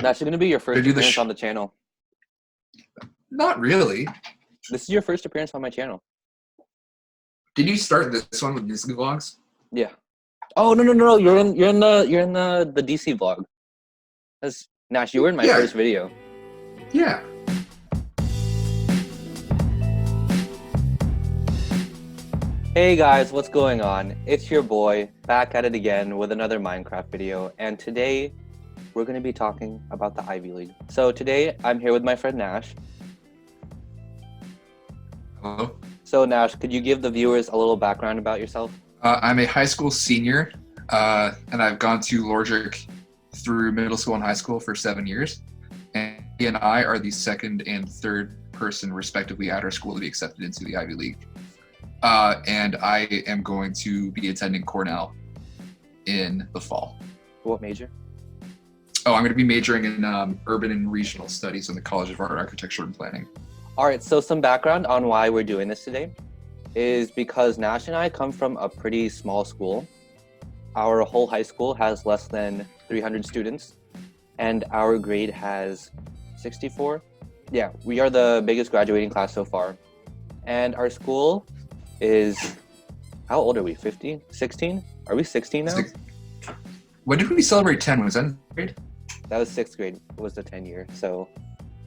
That's going to be your Did I first do the appearance on the channel. Not really. This is your first appearance on my channel. Did you start this one with Disney vlogs? Yeah. Oh no! You're in the DC vlog. That's Nash. You were in my first video. Yeah. Hey guys, what's going on? It's your boy back at it again with another Minecraft video, and today we're going to be talking about the Ivy League. So today I'm here with my friend Nash. Hello. So Nash, could you give the viewers a little background about yourself? I'm a high school senior, and I've gone to Logic through middle school and high school for 7 years. And he and I are the second and third person, respectively, at our school to be accepted into the Ivy League. And I am going to be attending Cornell in the fall. What major? Oh, I'm going to be majoring in urban and regional studies in the College of Art, Architecture, and Planning. All right, so some background on why we're doing this today is because Nash and I come from a pretty small school. Our whole high school has less than 300 students, and our grade has 64. Yeah, we are the biggest graduating class so far. And our school is, how old are we, 15, 16? Are we 16 now? When did we celebrate 10? Was that in grade? That was 6th grade, was the 10 year, so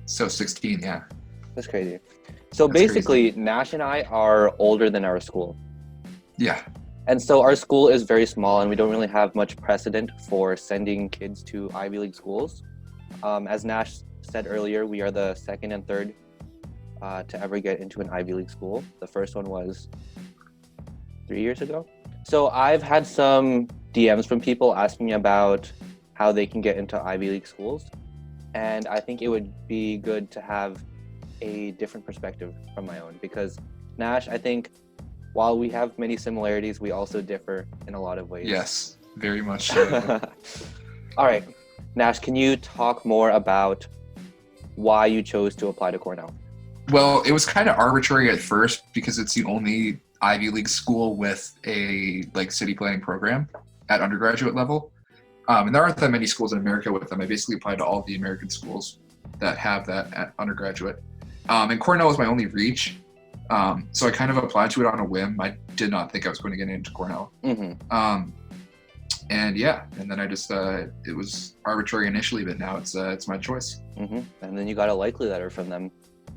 16, yeah. That's crazy. So That's basically, crazy. Nash and I are older than our school. Yeah. And so our school is very small, and we don't really have much precedent for sending kids to Ivy League schools. As Nash said earlier, we are the second and third to ever get into an Ivy League school. The first one was 3 years ago. So I've had some DMs from people asking me about how they can get into Ivy League schools. And I think it would be good to have a different perspective from my own, because Nash, I think while we have many similarities, we also differ in a lot of ways. Yes, very much so. All right, Nash, can you talk more about why you chose to apply to Cornell? Well, it was kind of arbitrary at first because it's the only Ivy League school with a city planning program at undergraduate level. And there aren't that many schools in America with them. I basically applied to all of the American schools that have that at undergraduate. And Cornell was my only reach. So I kind of applied to it on a whim. I did not think I was going to get into Cornell. Mm-hmm. And then I just, it was arbitrary initially, but now it's my choice. Mm-hmm. And then you got a likely letter from them.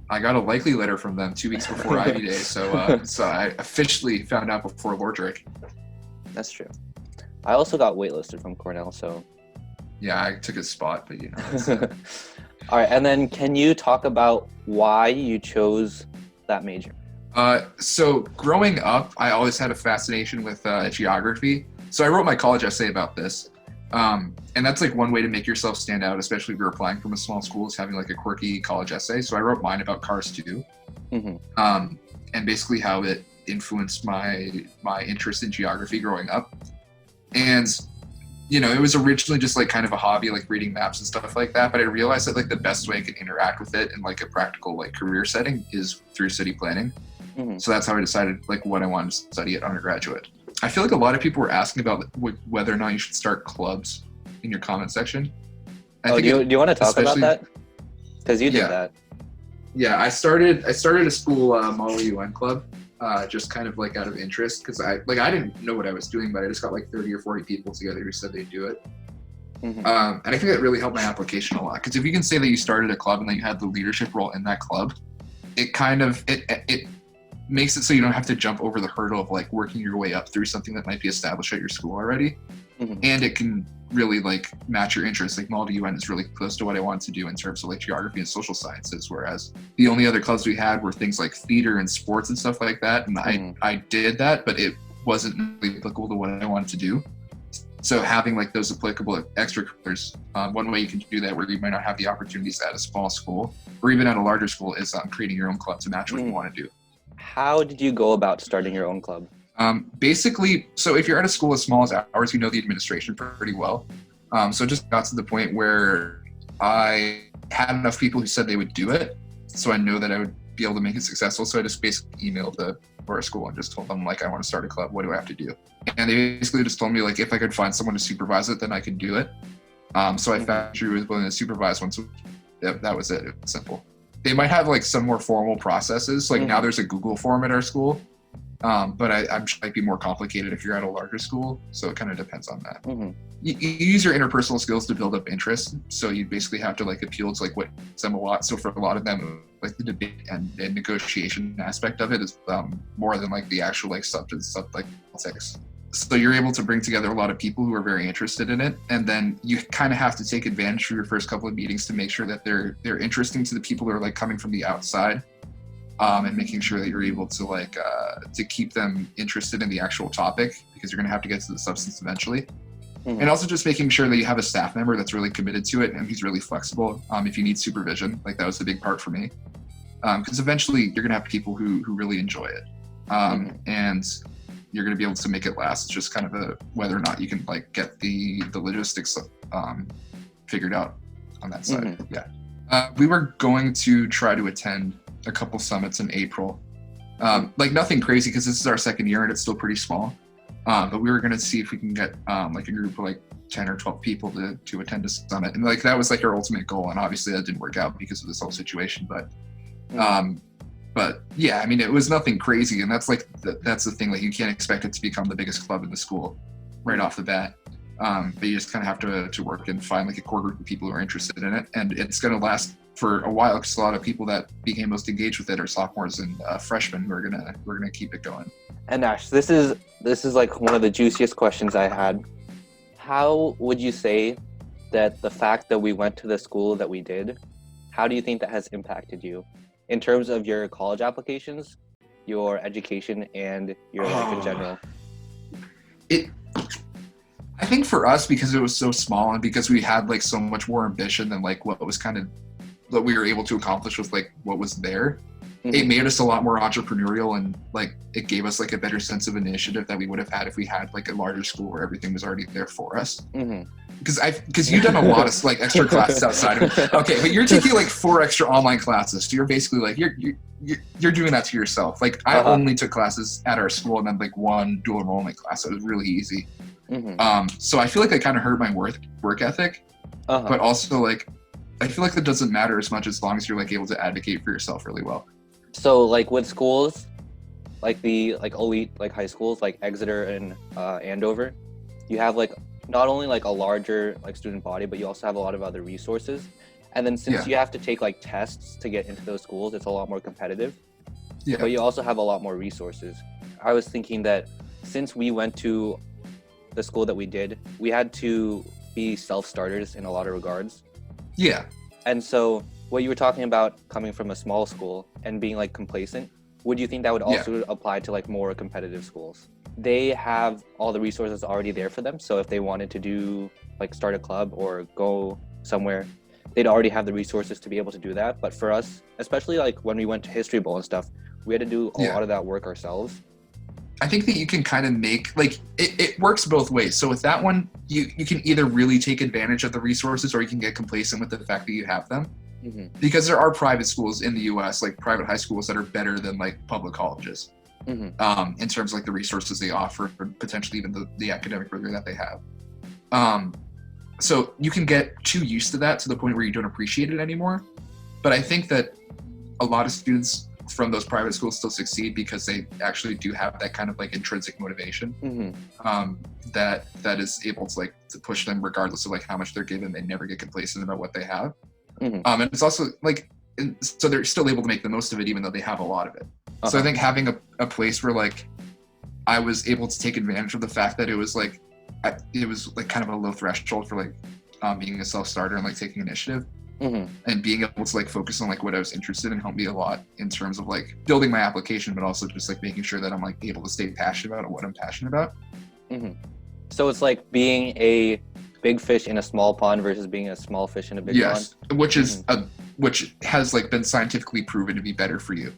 I got a likely letter from them 2 weeks before Ivy Day. So I officially found out before Lordrick. That's true. I also got waitlisted from Cornell, so. Yeah, I took his spot, but All right, and then can you talk about why you chose that major? So growing up, I always had a fascination with geography. So I wrote my college essay about this. And that's one way to make yourself stand out, especially if you're applying from a small school, is having a quirky college essay. So I wrote mine about cars too. Mm-hmm. And basically how it influenced my interest in geography growing up. And it was originally just kind of a hobby, reading maps and stuff like that. But I realized that the best way I could interact with it in a practical career setting is through city planning. Mm-hmm. So that's how I decided what I wanted to study at undergraduate. I feel a lot of people were asking about whether or not you should start clubs in your comment section. Do you want to talk about that? Because you did that. Yeah, I started a school Model UN club. Just kind of out of interest, because I didn't know what I was doing, but I just got 30 or 40 people together who said they'd do it. Mm-hmm. And I think that really helped my application a lot, because if you can say that you started a club and that you had the leadership role in that club, it kind of it makes it so you don't have to jump over the hurdle of working your way up through something that might be established at your school already. Mm-hmm. And it can really match your interests. Model UN is really close to what I wanted to do in terms of geography and social sciences, whereas the only other clubs we had were things like theater and sports and stuff like that. And I did that, but it wasn't really applicable to what I wanted to do. So having those applicable extracurriculars, one way you can do that where you might not have the opportunities at a small school or even at a larger school is creating your own club to match what you want to do. How did you go about starting your own club? Basically, so if you're at a school as small as ours, you know the administration pretty well. So it just got to the point where I had enough people who said they would do it. So I know that I would be able to make it successful. So I just basically emailed the school and just told them I want to start a club. What do I have to do? And they basically just told me if I could find someone to supervise it, then I could do it. So I found Drew was willing to supervise one. So that was it. It was simple. They might have like some more formal processes. Like now there's a Google form at our school. But I'm sure it might be more complicated if you're at a larger school. So it kind of depends on that. You use your interpersonal skills to build up interest. So you basically have to like appeal to like what them a lot. So for a lot of them, like the debate and negotiation aspect of it is more than like the actual like substance stuff like politics. So you're able to bring together a lot of people who are very interested in it. And then you kind of have to take advantage of your first couple of meetings to make sure that they're interesting to the people who are like coming from the outside. And making sure that you're able to like to keep them interested in the actual topic, because you're going to have to get to the substance eventually. And also just making sure that you have a staff member that's really committed to it and he's really flexible. If you need supervision, like that was a big part for me, because eventually you're going to have people who really enjoy it, and you're going to be able to make it last. It's just kind of whether or not you can like get the logistics figured out on that side. We were going to try to attend a couple summits in April. Like nothing crazy because this is our second year and it's still pretty small. But we were going to see if we can get like a group of like 10 or 12 people to attend a summit. And like that was like our ultimate goal. And obviously that didn't work out because of this whole situation. But yeah, I mean, it was nothing crazy. And that's like, that's the thing. Like you can't expect it to become the biggest club in the school right off the bat. But you just kind of have to work and find like a core group of people who are interested in it. And it's going to last for a while because a lot of people that became most engaged with it are sophomores and freshmen who are gonna keep it going. And Nash, this is like one of the juiciest questions I had. How would you say that the fact that we went to the school that we did, how do you think that has impacted you in terms of your college applications, your education, and your life in general? I think for us, because it was so small and because we had like so much more ambition than like what was kind of that we were able to accomplish with like what was there, it made us a lot more entrepreneurial, and like it gave us like a better sense of initiative that we would have had if we had like a larger school where everything was already there for us. Because you've done a lot of like extra classes outside of it. Okay, but you're taking like 4 extra online classes, so you're basically like you're doing that to yourself. Like I only took classes at our school and then like 1 dual enrollment class, so it was really easy. So I feel like that kind of hurt my work ethic, but also like I feel like that doesn't matter as much as long as you're like able to advocate for yourself really well. So like with schools, like the like elite like high schools like Exeter and Andover, you have like not only like a larger like student body, but you also have a lot of other resources. And then since you have to take like tests to get into those schools, it's a lot more competitive. But you also have a lot more resources. I was thinking that since we went to the school that we did, we had to be self-starters in a lot of regards. And so what you were talking about coming from a small school and being like complacent, would you think that would also apply to like more competitive schools? They have all the resources already there for them. So if they wanted to do like start a club or go somewhere, they'd already have the resources to be able to do that. But for us, especially like when we went to History Bowl and stuff, we had to do a lot of that work ourselves. I think that you can kind of make, like, it works both ways. So with that one, you can either really take advantage of the resources or you can get complacent with the fact that you have them. Because there are private schools in the US, like private high schools that are better than like public colleges in terms of like the resources they offer, or potentially even the academic rigor that they have. So you can get too used to that to the point where you don't appreciate it anymore. But I think that a lot of students from those private schools still succeed because they actually do have that kind of like intrinsic motivation that is able to like to push them regardless of like how much they're given. They never get complacent about what they have. And it's also like, so they're still able to make the most of it even though they have a lot of it. So I think having a place where like I was able to take advantage of the fact that it was like kind of a low threshold for like being a self-starter and like taking initiative. And being able to like focus on like what I was interested in helped me a lot in terms of like building my application, but also just like making sure that I'm like able to stay passionate about what I'm passionate about. So it's like being a big fish in a small pond versus being a small fish in a big pond. Which is which has like been scientifically proven to be better for you.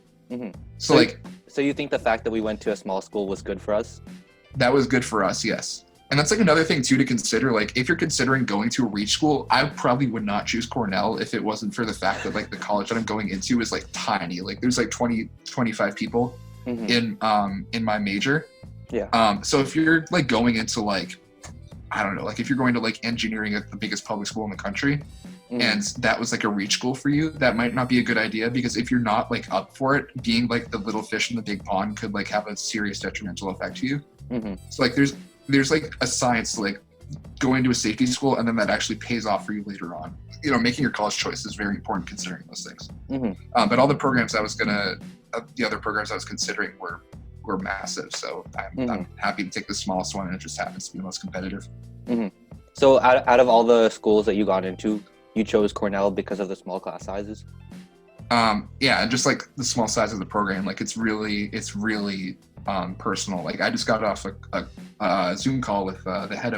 So you think the fact that we went to a small school was good for us? That was good for us, yes. And that's like another thing too to consider. Like if you're considering going to a reach school, I probably would not choose Cornell if it wasn't for the fact that like the college that I'm going into is like tiny. Like there's like 25 people in my major. So if you're like going into like, I don't know, like if you're going to like engineering at the biggest public school in the country, and that was like a reach school for you, that might not be a good idea, because if you're not like up for it, being like the little fish in the big pond could like have a serious detrimental effect to you. So like there's like a science to like going to a safety school, and then that actually pays off for you later on. You know, making your college choice is very important considering those things. But all the programs the other programs I was considering were massive. So I'm happy to take the smallest one, and it just happens to be the most competitive. So out of all the schools that you got into, you chose Cornell because of the small class sizes? Yeah, and just like the small size of the program, like it's really personal. Like I just got off a Zoom call with the head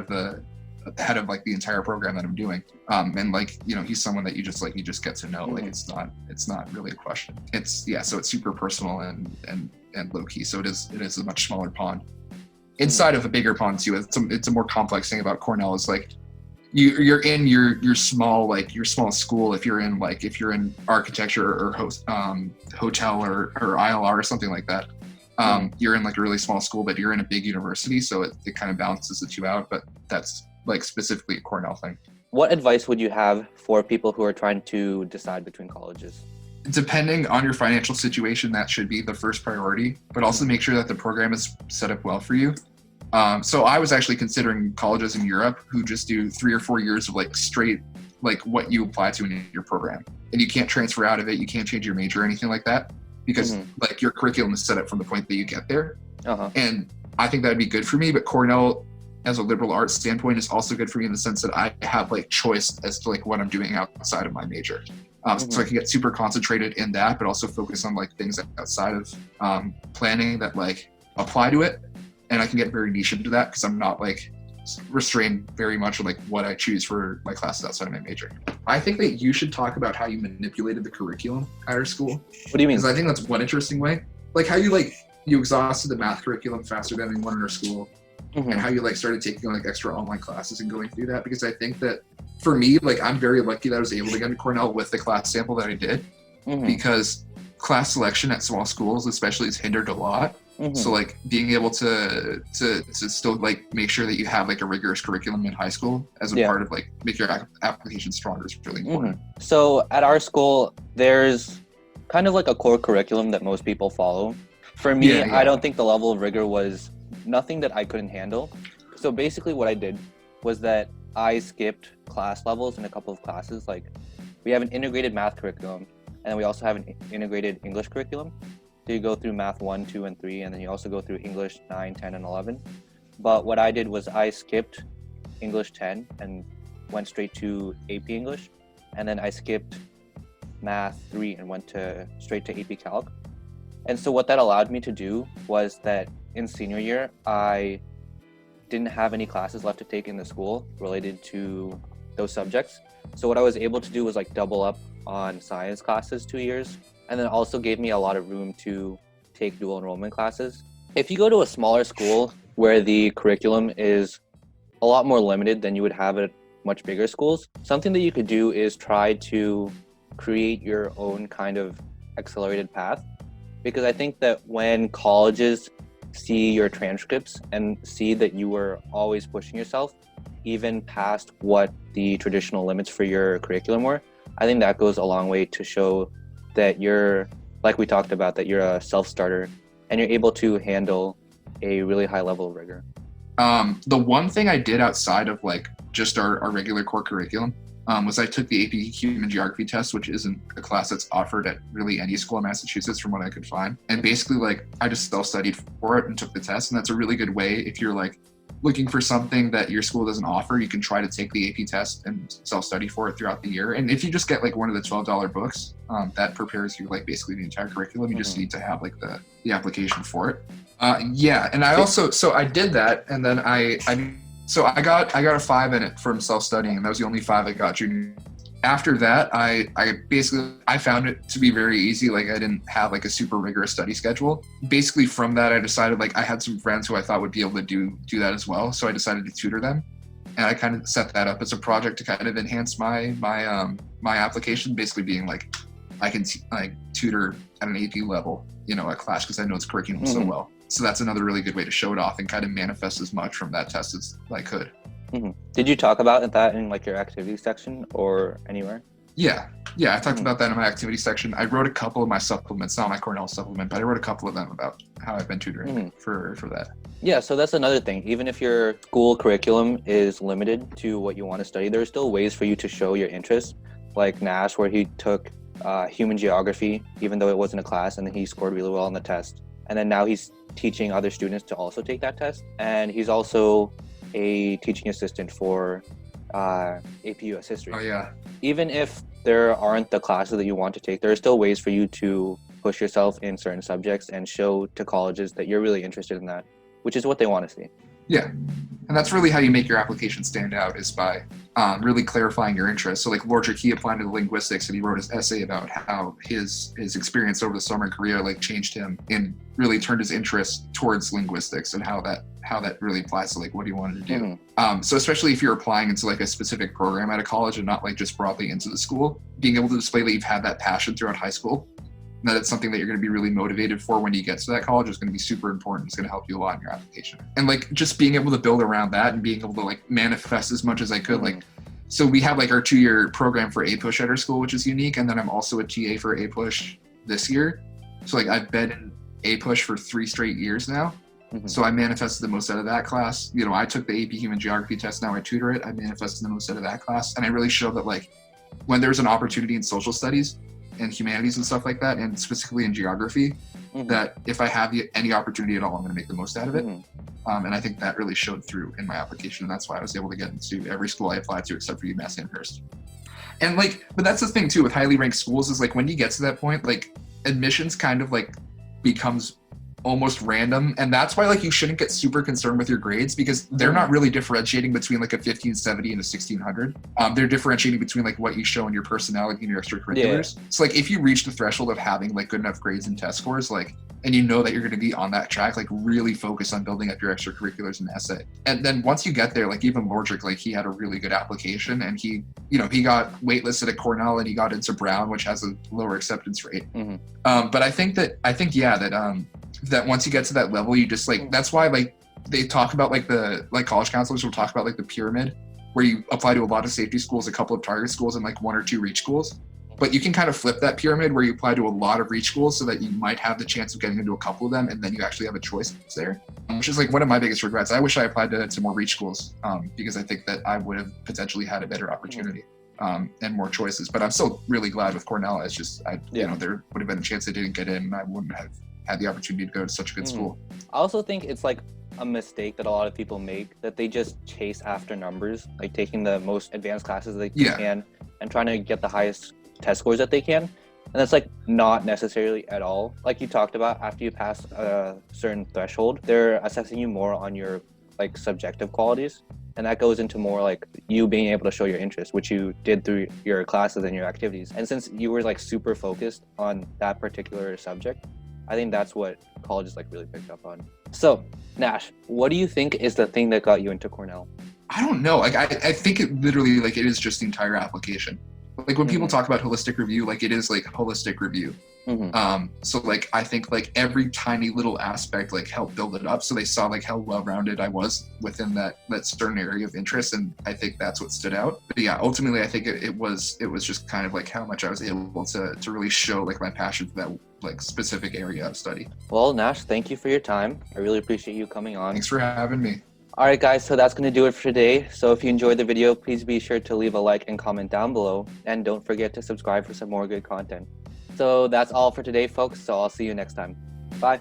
of like the entire program that I'm doing, and like, you know, he's someone that you just get to know. Like it's not really a question. So it's super personal and low key. So it is a much smaller pond inside of a bigger pond too. It's a more complex thing about Cornell is like you're in your small school. If you're in architecture or hotel or ILR or something like that, you're in like a really small school, but you're in a big university, so it kind of balances the two out. But that's like specifically a Cornell thing. What advice would you have for people who are trying to decide between colleges? Depending on your financial situation, that should be the first priority, but also make sure that the program is set up well for you. So I was actually considering colleges in Europe who just do 3 or 4 years of like straight, like what you apply to in your program, and you can't transfer out of it. You can't change your major or anything like that, because like your curriculum is set up from the point that you get there. And I think that'd be good for me. But Cornell, as a liberal arts standpoint, is also good for me in the sense that I have like choice as to like what I'm doing outside of my major. So I can get super concentrated in that, but also focus on like things outside of planning that like apply to it. And I can get very niche into that because I'm not like restrained very much on like what I choose for my classes outside of my major. I think that you should talk about how you manipulated the curriculum at our school. What do you mean? Because I think that's one interesting way. Like how you exhausted the math curriculum faster than anyone in our school. And how you like started taking like extra online classes and going through that. Because I think that for me, like I'm very lucky that I was able to get into Cornell with the class sample that I did, because class selection at small schools especially is hindered a lot. So like being able to still like make sure that you have like a rigorous curriculum in high school as a part of like make your application stronger is really important. So at our school, there's kind of like a core curriculum that most people follow. For me, I don't think the level of rigor was nothing that I couldn't handle. So basically what I did was that I skipped class levels in a couple of classes. Like we have an integrated math curriculum, and then we also have an integrated English curriculum. So you go through math 1, 2, and 3, and then you also go through English 9, 10, and 11. But what I did was I skipped English 10 and went straight to AP English. And then I skipped math 3 and went straight to AP Calc. And so what that allowed me to do was that in senior year, I didn't have any classes left to take in the school related to those subjects. So what I was able to do was like double up on science classes 2 years, and then also gave me a lot of room to take dual enrollment classes. If you go to a smaller school where the curriculum is a lot more limited than you would have at much bigger schools, something that you could do is try to create your own kind of accelerated path. Because I think that when colleges see your transcripts and see that you were always pushing yourself, even past what the traditional limits for your curriculum were, I think that goes a long way to show that you're, like we talked about, that you're a self-starter and you're able to handle a really high level of rigor. The one thing I did outside of like just our regular core curriculum was I took the AP Human Geography test, which isn't a class that's offered at really any school in Massachusetts from what I could find. And basically like I just self-studied for it and took the test. And that's a really good way if you're like looking for something that your school doesn't offer, you can try to take the AP test and self-study for it throughout the year. And if you just get like one of the $12 books, that prepares you like basically the entire curriculum. You just need to have like the application for it. And I also, so I did that, and then I got a 5 in it from self-studying, and that was the only 5 I got junior. After that, I found it to be very easy. Like I didn't have like a super rigorous study schedule. Basically from that, I decided like I had some friends who I thought would be able to do that as well. So I decided to tutor them, and I kind of set that up as a project to kind of enhance my application. Basically being like, I can tutor at an AP level, a class because I know its curriculum so well. So that's another really good way to show it off and kind of manifest as much from that test as I could. Did you talk about that in like your activity section or anywhere? Yeah, I talked about that in my activity section. I wrote a couple of my supplements, not my Cornell supplement, but I wrote a couple of them about how I've been tutoring for that. Yeah, so that's another thing. Even if your school curriculum is limited to what you want to study, there are still ways for you to show your interest. Like Nash, where he took human geography, even though it wasn't a class, and then he scored really well on the test. And then now he's teaching other students to also take that test. And he's also a teaching assistant for AP US History. Oh, yeah. Even if there aren't the classes that you want to take, there are still ways for you to push yourself in certain subjects and show to colleges that you're really interested in that, which is what they want to see. Yeah. And that's really how you make your application stand out, is by really clarifying your interests. So like Lordrick, he applied to linguistics, and he wrote his essay about how his experience over the summer in Korea like changed him and really turned his interest towards linguistics, and how that really applies to like what he wanted to do. So especially if you're applying into like a specific program at a college and not like just broadly into the school, being able to display that you've had that passion throughout high school, and that it's something that you're going to be really motivated for when you get to that college, is going to be super important. It's going to help you a lot in your application. And like just being able to build around that and being able to like manifest as much as I could. Like, so we have like our 2-year program for A-Push at our school, which is unique. And then I'm also a TA for A-Push this year. So like I've been in A-Push for 3 straight years now. So I manifested the most out of that class. You know, I took the AP Human Geography test, now I tutor it. I manifested the most out of that class. And I really showed that like when there's an opportunity in social studies and humanities and stuff like that, and specifically in geography, that if I have any opportunity at all, I'm going to make the most out of it. And I think that really showed through in my application. And that's why I was able to get into every school I applied to except for UMass Amherst. And like, but that's the thing too with highly ranked schools, is like when you get to that point, like admissions kind of like becomes almost random. And that's why like you shouldn't get super concerned with your grades, because they're not really differentiating between like a 1570 and a 1600. They're differentiating between like what you show in your personality and your extracurriculars. So like if you reach the threshold of having like good enough grades and test scores, like, and you know that you're going to be on that track, like really focus on building up your extracurriculars and essay. And then once you get there, like even Lordrick, like he had a really good application, and he, you know, he got waitlisted at Cornell and he got into Brown, which has a lower acceptance rate. But I think that once you get to that level, you just like, that's why like they talk about like the like college counselors will talk about like the pyramid, where you apply to a lot of safety schools, a couple of target schools, and like 1 or 2 reach schools. But you can kind of flip that pyramid where you apply to a lot of reach schools so that you might have the chance of getting into a couple of them, and then you actually have a choice there, which is like one of my biggest regrets. I wish I applied to more reach schools, because I think that I would have potentially had a better opportunity and more choices. But I'm still really glad with Cornell. It's just, you know, there would have been a chance I didn't get in, and I wouldn't have had the opportunity to go to such a good school. I also think it's like a mistake that a lot of people make, that they just chase after numbers, like taking the most advanced classes they can and trying to get the highest test scores that they can. And that's like not necessarily at all. Like you talked about, after you pass a certain threshold, they're assessing you more on your like subjective qualities. And that goes into more like you being able to show your interest, which you did through your classes and your activities. And since you were like super focused on that particular subject, I think that's what colleges like really picked up on. So Nash, what do you think is the thing that got you into Cornell? I don't know. Like I think it literally like it is just the entire application. Like when people talk about holistic review, like it is like holistic review. So like I think like every tiny little aspect like helped build it up. So they saw like how well-rounded I was within that certain area of interest, and I think that's what stood out. But yeah, ultimately I think it was just kind of like how much I was able to really show like my passion for that like specific area of study. Well, Nash, thank you for your time. I really appreciate you coming on. Thanks for having me. All right, guys, so that's going to do it for today. So if you enjoyed the video, please be sure to leave a like and comment down below. And don't forget to subscribe for some more good content. So that's all for today, folks. So I'll see you next time. Bye.